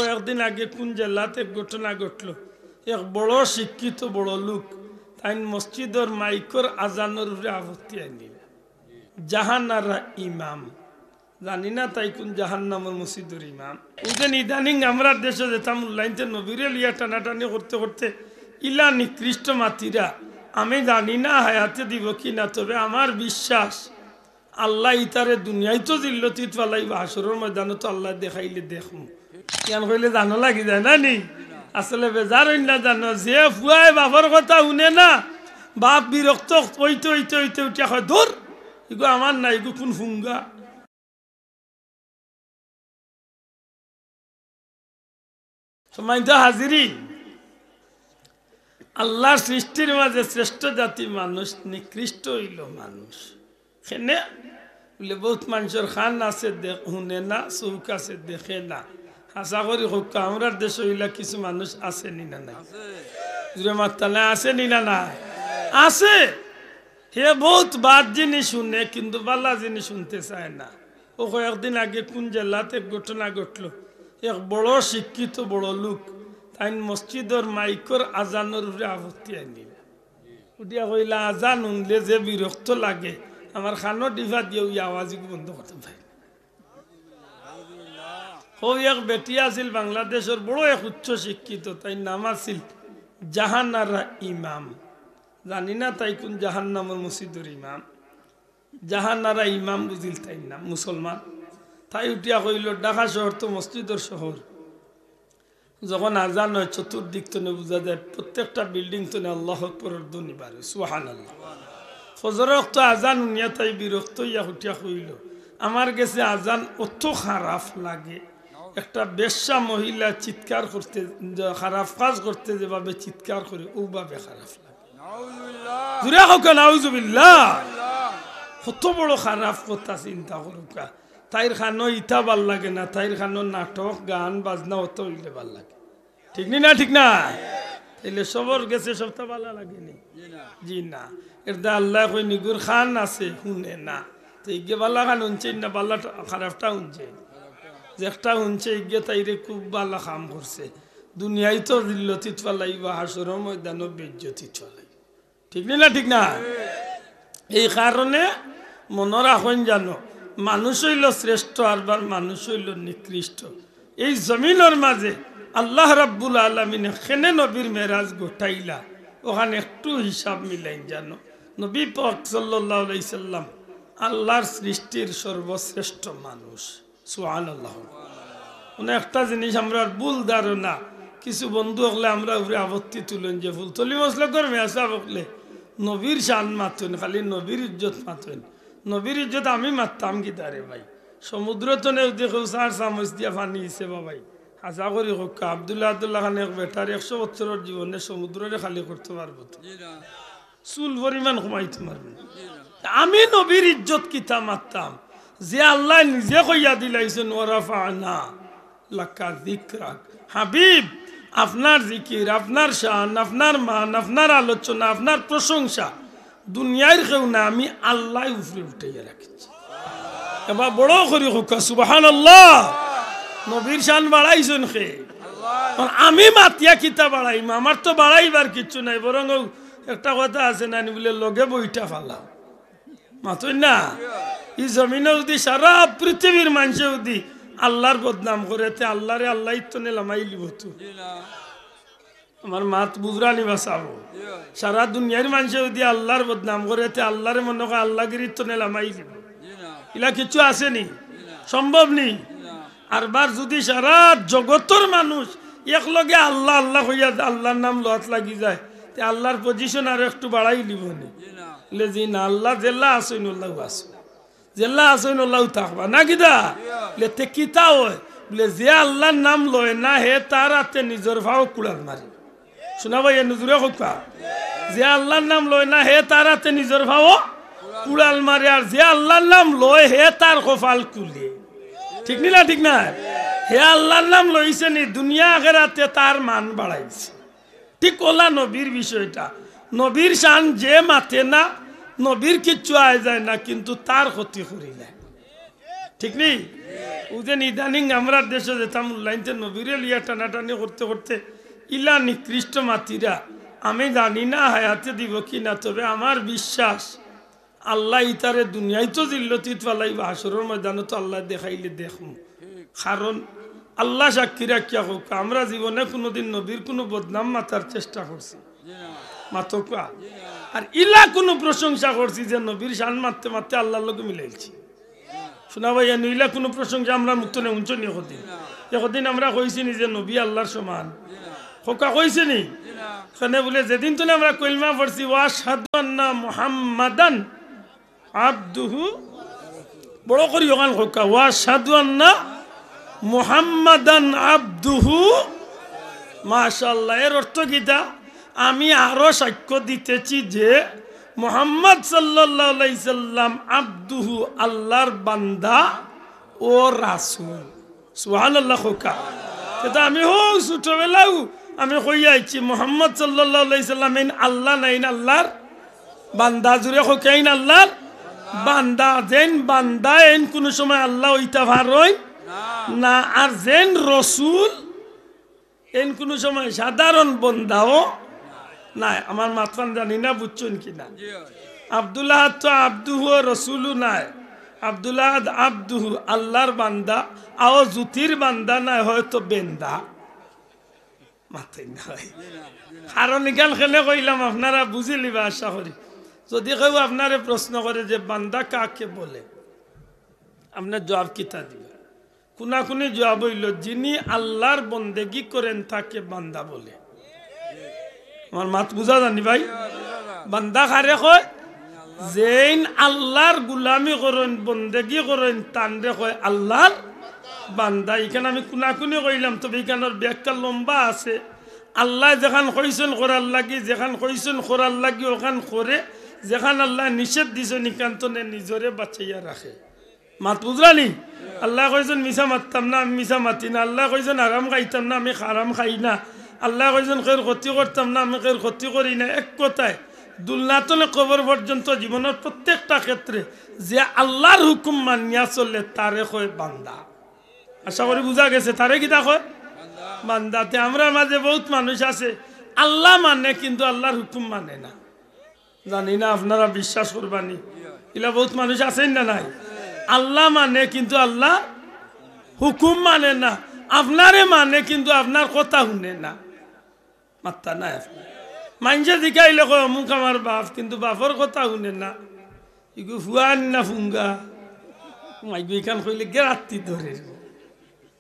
কয়েকদিন আগে কোন জেলাতে ঘটনা ঘটলো, এক বড় শিক্ষিত বড় লোক তাই মসজিদর মাইকর আজানোর উপরে আপত্তি আনিল। জাহানারা ইমাম, জানি না তাই কোন জাহান্নামের মসজিদের ইমাম। ওদের ইদানিং আমরা দেশে যেতাম লাইনতে নবীরে লিয়া টানাটানি করতে করতে ইলা নিকৃষ্ট মাতিরা, আমি জানি না হায়াতে দিব কিনা, তবে আমার বিশ্বাস আল্লাহ ইতারে দুনিয়ায় তো জিল্লতিত পালাইব, হাসরের ময়দানে তো আল্লাহ দেখাইলে দেখুন। কেন কইলে জানো লাগি যায় না নি? আসলে বেজার হইন না জানো, যে ফুয়ায় বাপর কথা শুনে না, বাপ বিরক্ত হইতে হইতে হইতে উঠিয়া হয় ধর এগো আমার না, এগো কোন ফুঙ্গা। সময় তো হাজিরি, আল্লাহর সৃষ্টির মাঝে শ্রেষ্ঠ জাতি মানুষ, নিকৃষ্ট হইল মানুষ। সেনে বলে বহুত মানুষের খান আছে শুনে না, চৌক আছে দেখে না। আশা করি হোক আমরা দেশ হইলা কিছু মানুষ আছে নি না নাই? মাতালে আছে নি না নাই? আছে। হে বহুত বাদ জিনিস শুনে কিন্তু বালা জিনিস শুনতে চায় না। ও কয়েকদিন আগে কোন জেলাতে ঘটনা ঘটলো, এক বড় শিক্ষিত বড় লোক তাই মসজিদর মাইকর আজানোর উপরে আপত্তি আনিল। উঠিয়া কইলা আজান শুনলে যে বিরক্ত লাগে, আমার খানো ডিভা দিয়ে ওই আওয়াজ বন্ধ করতে পারে। এক বেটি আছিল বাংলাদেশের বড় এক উচ্চ শিক্ষিত, তাই নাম আছিল জাহানারা ইমাম, জানি না তাই কোন জাহান্নামের মসজিদের ইমাম। জাহানারা ইমাম বুঝিল তাই নাম, মুসলমান। তাই উঠিয়া কইল ঢাকা শহর তো মসজিদের শহর, যখন আজান হয় চতুর্দিক তো বোঝা যায় প্রত্যেকটা বিল্ডিং তো আল্লাহ আকবরের ধ্বনি বাড়ে, সুবহানাল্লাহ। ফজরের তো আজান উনিয়া তাই বিরক্ত ইয়া উঠিয়া কইল আমার কাছে আজান অত খারাপ লাগে, একটা বেশ্যা মহিলা চিৎকার করতে, খারাপ কাজ করতে যেভাবে চিৎকার করে ওভাবে খারাপ লাগে। জুড়ে হোক নাউজুবিল্লাহ, কত বড় খারাপ কথা চিন্তা করুকা। তাইর খানো ইটা ভাল লাগে না, তাইর খানো নাটক গান বাজনা অত হইলে ভাল লাগে, ঠিক নি না? ঠিক না? তাইলে সবর গেছে সবটা ভালো লাগেনি? জি না। এটা আল্লাহ কই নিগুর খান আছে শুনে না, তো ইগে বালা খান শুনছে না, বাল্লা খারাপটা শুনছে, যেটা শুনছে ইগে তাইরে খুব বালা কাম করছে। দুনিয়ায় তো দিল্লতিত পালাইবা, হাসরের ময়দানও বেজ্জতিত পালাই, ঠিক নি না? ঠিক না? এই কারণে মনে রাখুন জানো, মানুষ হইল শ্রেষ্ঠ আর মানুষ হইল নিকৃষ্ট। এই জমিনের মাঝে আল্লাহ রাব্বুল আলামিন খেনে নবীর মেরাজ গোটাইলা, ওখানে একটু হিসাব মিলাইন জানো। নবী পাক সাল্লাল্লাহু আলাইহি সাল্লাম আল্লাহর সৃষ্টির সর্বশ্রেষ্ঠ মানুষ, সুবহানাল্লাহ। মানে একটা জিনিস আমরা ভুল ধারণা, কিছু বন্ধু হলে আমরা উপরে আপত্তি তুলেন যে ফুল তলি মশলা করবে আসা বকলে নবীর শান মাতুন, খালি নবীর ইজ্জত মাতুন। নবীর ইজ্জত আমি মারতাম কি তারে ভাই? সমুদ্র তো নেও দেখো সার চামচ দিয়া পানি হিসে বাবাই আশা করি হোক আব্দুল্লাহ খান এক বেটার 100 বছরের জীবনে সমুদ্রে খালি করতে পারবো তো? চুল পরিমাণ কমাইতে পারবেন। আমি নবীর ইজ্জত কিতা মারতাম, যে আল্লাহ নিজে কইয়া দিলাইছেন ওয়ারাফানা লাকা যিকরাক। হাবিব, আপনার জিকির, আপনার শান, আপনার মান, আপনার আলোচনা, আপনার প্রশংসা দুনিয়ার কেউ না, আমি আল্লাহ উপরে উঠাইয়া রাখছি। এবার বড় করি হোক সুবহানাল্লাহ। নবীর শান বাড়াইছেন খে, আমি মাতিয়া কিতা বাড়াইম? আমার তো বাড়াইবার কিচ্ছু নাই, বরং একটা কথা আছে না বলে লগে বইটা ফালাম মাতই না। এই জমিনে যদি সারা পৃথিবীর মানুষে যদি আল্লাহর বদনাম করে, আল্লাহরে আল্লাহ তো নেলামাই লিব তো আমার মাত বুজরানি বাঁচাবো। সারা দুনিয়ার মানুষে যদি আল্লাহর বদনাম করে, আল্লাহরে মনে করে আল্লাহগিরি তো নেলামাই লিব। এলা কিছু আসেনি, সম্ভব নেই। আর বার যদি সারা জগতের মানুষ একলগে আল্লাহ আল্লাহ হইয়া আল্লাহর নাম লত লাগি যায়, আল্লাহর পজিশন আর একটু বাড়াই লিব নে জি না। আল্লাহ জেল্লা আসইন আল্লাহ আসো, জেল্লা আসইন আল্লাহ থাকবা না কিতা লেতে কিতা হয় বলে যে আল্লাহর নাম লয় না হে তার হাতে নিজের ভাও কুড়াল মারি। শোনা ভাই নজরে হোকা, যে আল্লাহর নাম লয় না হে তার হাতে নিজের ভাও কুড়াল মারে, আর যে আল্লাহর নাম লয় হে তার কপাল কুলে, ঠিক নি না? ঠিক না? হে আল্লাহর নাম লইছে নি, দুনিয়া আখিরাতে তার মান বাড়াইছে। ঠিক ওলা নবীর বিষয়টা, নবীর শান যে মাথে না, নবীর কিচ্ছু আয় যায় না, কিন্তু তার ক্ষতি করিলে, ঠিক নেই? উদেন ইদানিং আমরা দেশে যেতাম লাইনতে নবীরে লিয়া টানাটানি করতে করতে ইলা নিকৃষ্ট মাতিরা আমি জানি না হায়াতে দিব কি না, তবে আমার বিশ্বাস আল্লাহ ইতারে দুনিয়ায় তো জিল্লতিত ফালাইবা, হাসরের ময়দানে তো আল্লাহ দেখাইলে দেখমু। কারণ আল্লাহ সাক্ষী রাখিয়া হোক আমরা জীবনে কোনোদিন নবীর কোনো বদনাম মাতার চেষ্টা করছি মাতকা, আর ইলা কোনো প্রশংসা করছি যে নবীর শান মারতে মারতে আল্লাহর লোক মিলাইছি। শোনা ভাইয়া নইলা কোনো প্রশংসা আমরা মুক্ত নেই উঞ্চ নিয়ে একদিন আমরা কইছি নি যে নবী আল্লাহর সমান, খোকা কইছে নি খানে বলে যেদিন তো আমরা কলমা পড়ছি ওয়াশহাদু আন্না মুহাম্মাদান আবদুহু, বড় করি ওখান খোকা ওয়াশহাদু আন্না মুহাম্মাদান আবদুহু, মাশাআল্লাহ। এর অর্থ কিটা? আমি আরো সাক্ষ্য দিতেছি যে মুহাম্মদ সাল্লাল্লাহু আলাইহি সাল্লাম আবদুহু আল্লাহর বান্দা ও রাসূল। সুবহানাল্লাহ খোকা। এটা আমি ছোটবেলাও আমি কই আইছি মুহাম্মদ সাল্লাল্লাহু আলাইহি সাল্লাম ইন আল্লাহ নাইন আল্লাহর বান্দা, জুড়ে খোকাইন আল্লাহর বান্দা। যেন বান্দা এন কোন সময় আল্লাহ হইতা পারই না, আর যেন রসুল এন কোন সময় সাধারণ বন্দাও নাই। আমার মাতফান জানি না বুঝছেন কিনা। আব্দুল্লাহ তো আব্দুহু রসুলও নাই, আব্দুল্লাহ আব্দুহু আল্লাহর বান্দা, আও জ্যোতির বান্দা নাই, হয়তো বেন্দা মাথায় নাই। কারণ এখান খেলে কইলাম আপনারা বুঝিলিবা আশা করি। যদি কেউ আপনারে প্রশ্ন করে যে বান্দা কাকে বলে, আপনার জবাব কিতা দিবে? কোনাকুনি জবাব হইল যিনি আল্লাহর বন্দেগি করেন তাকে বান্দা বলে। আমার মাত বুঝা জানি ভাই? বান্দা কারে কয়? যেন আল্লাহর গুলামি করেন বন্দেগি করেন তানরে কয় আল্লাহর বান্দা। এখানে আমি কোনাকুনি কইলাম, তবে এখানের ব্যাখ্যা লম্বা আছে। আল্লাহ যেখান কইছেন করার লাগি, যেখান কইছেন করার লাগি ওখান করে, যেখান আল্লাহ নিষেধ দিছেন নিকান্তনে নিজরে বাঁচাইয়া রাখে। মাত বুঝলানি? আল্লাহ কইছেন মিছা মারতাম না, আমি মিছা মাতি না। আল্লাহ কইছেন হারাম খাইতাম না, আমি হারাম খাই না। আল্লাহ কইছেন খের ক্ষতি করতাম না, আমি খের ক্ষতি করি না। এক কথায় দুলনাতলে কবর পর্যন্ত জীবনের প্রত্যেকটা ক্ষেত্রে যে আল্লাহর হুকুম মানিয়া চলে তারে কয় বান্দা। আশা করি বুঝা গেছে। তারে কিতা কয়? বান্দাতে। আমরা মাঝে বহুত মানুষ আছে আল্লাহ মানে কিন্তু আল্লাহর হুকুম মানে না। জানি না আপনারা বিশ্বাস করবানি, এলা বহুত মানুষ আছেন না নাই? আল্লাহ মানে কিন্তু আল্লাহ হুকুম মানে না, আপনারে মানে কিন্তু আপনার কথা শুনে না। মাত্তা নাই আপনার মানুষে জিকাইলে কয় অমুক আমার বাপ, কিন্তু বাপর কথা শুনে না। ইগু ফুয়ান না ফুঙ্গা মাইগু ইখান কইলে গেরাত্তি ধরে,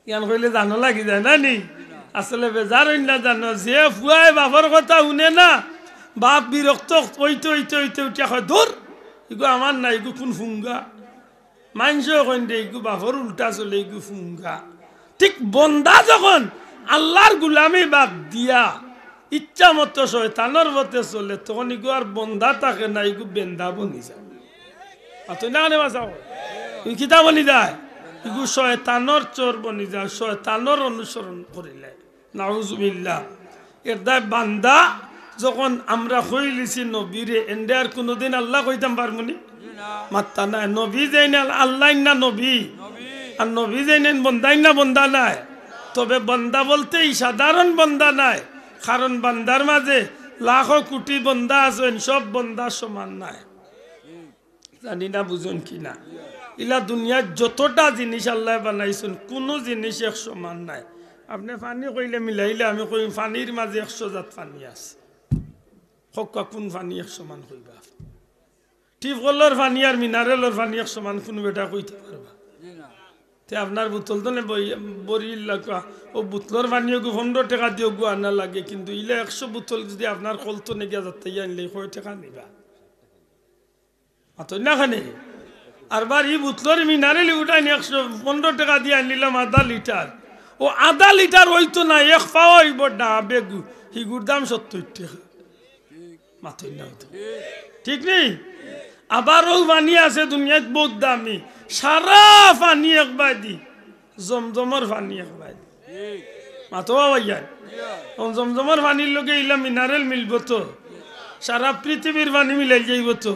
ইয়ান কইলে জানো লাগি যায় না নি? আসলে বেজার না জানো যে ফুয়াই বাপর কথা শুনে না, বাপ বিরক্ত হইতে হইতে হইতে উঠিয়া কয় ধর ইগু আমার না, ইগু কোন ফুঙ্গা। মানুষও কইন দে ইগু বাপর উল্টা চলে, ইগু ফুঙ্গা। ঠিক বন্দা যখন আল্লাহর গুলামি বাদ দিয়া ইচ্ছা মতো শয়তানের পথে চলে, তখন ইগু আর বন্দা থাকে না, ইগু বেন্দা বনি যায়। কিতা বনি যায়? ইগু শয়তানর চোর বনি যায়, শয়তানর অনুসরণ করিলে। নাউজুবিল্লাহ। এর দায় বান্দা যখন আমরা কইলিছি নবীরে, এন্ডে আর কোনোদিন আল্লাহ কইতাম পারমুনি? মাত্তা নাই। নবী যাই না আল্লাহ না নবী, আর নবী যাই না বন্দাই না বন্দা নাই। তবে বন্দা বলতেই সাধারণ বন্দা নাই, কারণ বান্দার মাঝে লাখো কোটি বন্দা আছেন, সব বন্দা সমান নাই। জানি না বুঝুন কি না? ইলা দুনিয়ার যতটা জিনিস আল্লাহ বানাইছেন কোনো জিনিস এক সমান নাই। আপনি পানি কইলে মিলাইলে আমি কই পানির মাঝে 100 জাত পানি আছে। হকা কোন পানি এক সমান কইবা? টিউবওয়েলের পানি আর মিনারেলের পানি এক সমান কোন বেটা কইতে পারবা? তে আপনার বোতল তো বরিল লাগা, ও বোতলের পানিও 15 টাকা দিও গু আনা লাগে, কিন্তু ইলে 100 বোতল যদি আপনার কলতো নেগে যাতে আনলে কয় টাকা নিবা? আতো না খানে আর বার ই বোতলের মিনারেল উঠাই 115 টাকা দিয়ে আনলাম আধা লিটার। ও আধা লিটার হইতো না, এক পাওয়া হইব ডাবে গু, হিগুর দাম 70 টাকা। মাথই না হইতো, ঠিক নেই? আবার ও পানি আছে দুনিয়াত বহুত দামি, সারা পানি একবার দি, জমজমর পানি একবার দি। মাতো ভাইয়া জমজমর পানির লগে ইলা মিনারেল মিলব তো, সারা পৃথিবীর পানি মিলাই যাইব তো।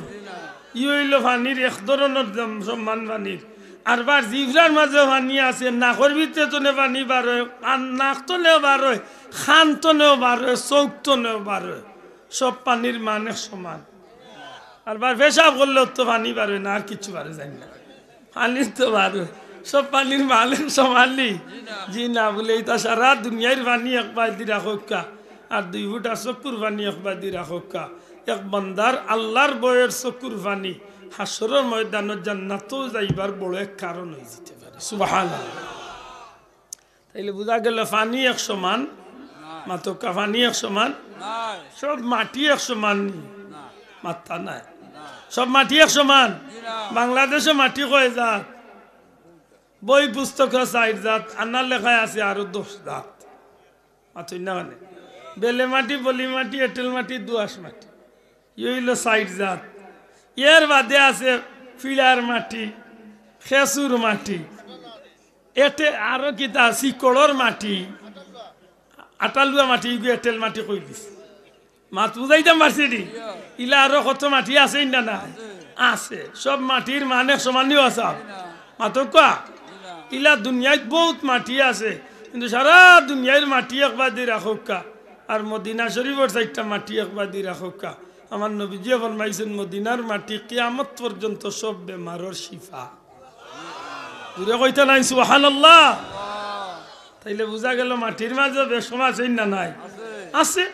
ই হইল পানির এক ধরনের সম্মান পানির। আর বার জিভরার মাঝে পানি আছে, নাকর ভিতরে তো পানি বার হয়, আর নাক তো নেও বার হয়, খান তো নেও বার হয়, চৌক তো নেও বার হয়, সব পানির মানে সমান। আর বার পেশাব করলেও তো পানি বার হয় না, আর কিছু বার যায় না, পানির তো বার হয়, সব পানির মানে সমানলি জি না বলে এটা সারা দুনিয়ার পানি একবার দি রাখা, আর 2 ফুটা চকুর পানি একবার দি রাখা। এক বান্দার আল্লাহর বয়ের চকুর পানি হাসরের ময়দানে জান্নাতও যাইবার বড় এক কারণ হয়ে যেতে পারে। সুবহানাল্লাহ। তাইলে বোঝা গেল পানি এক সমান, মাতকা পানি এক সমান, সব মাটি এক সমান মাত্রা নাই, সব মাটি এক সমান। বাংলাদেশে মাটি কয় জাত, বই পুস্তক 4 জাত, আনার লেখায় আছে আরো 10 জাত। মাথুই না মানে বেলে মাটি, বলি মাটি, এঁটেল মাটি, দোআঁশ মাটি, এই হইল 4 জাত। এর বাদে আছে ফিলার মাটি, খেসুর মাটি, এতে আরো কিতা শিকড়র মাটি, আটালুয়া মাটি, এঁটেল মাটি কই দিস। মাত বুঝাইতাম পারছি নি, ইলা আরো কত মাটি আছে না না আছে, সব মাটির মানে সমানই আছে মাতকা। ইলা দুনিয়ায় বহুত মাটি আছে, কিন্তু সারা দুনিয়ার মাটি একবার দিয়ে রাখা, আর মদিনা শরীফের 4টা মাটি একবার দিয়ে রাখা। আমার নবীজি ফরমাইছেন মদিনার মাটি কিয়ামত পর্যন্ত সব বেমারের শিফা। দূরে কইতে নাই সুবহানাল্লাহ। তাইলে বোঝা গেল মাটির মাঝে বেশম আছে না নাই, আছে।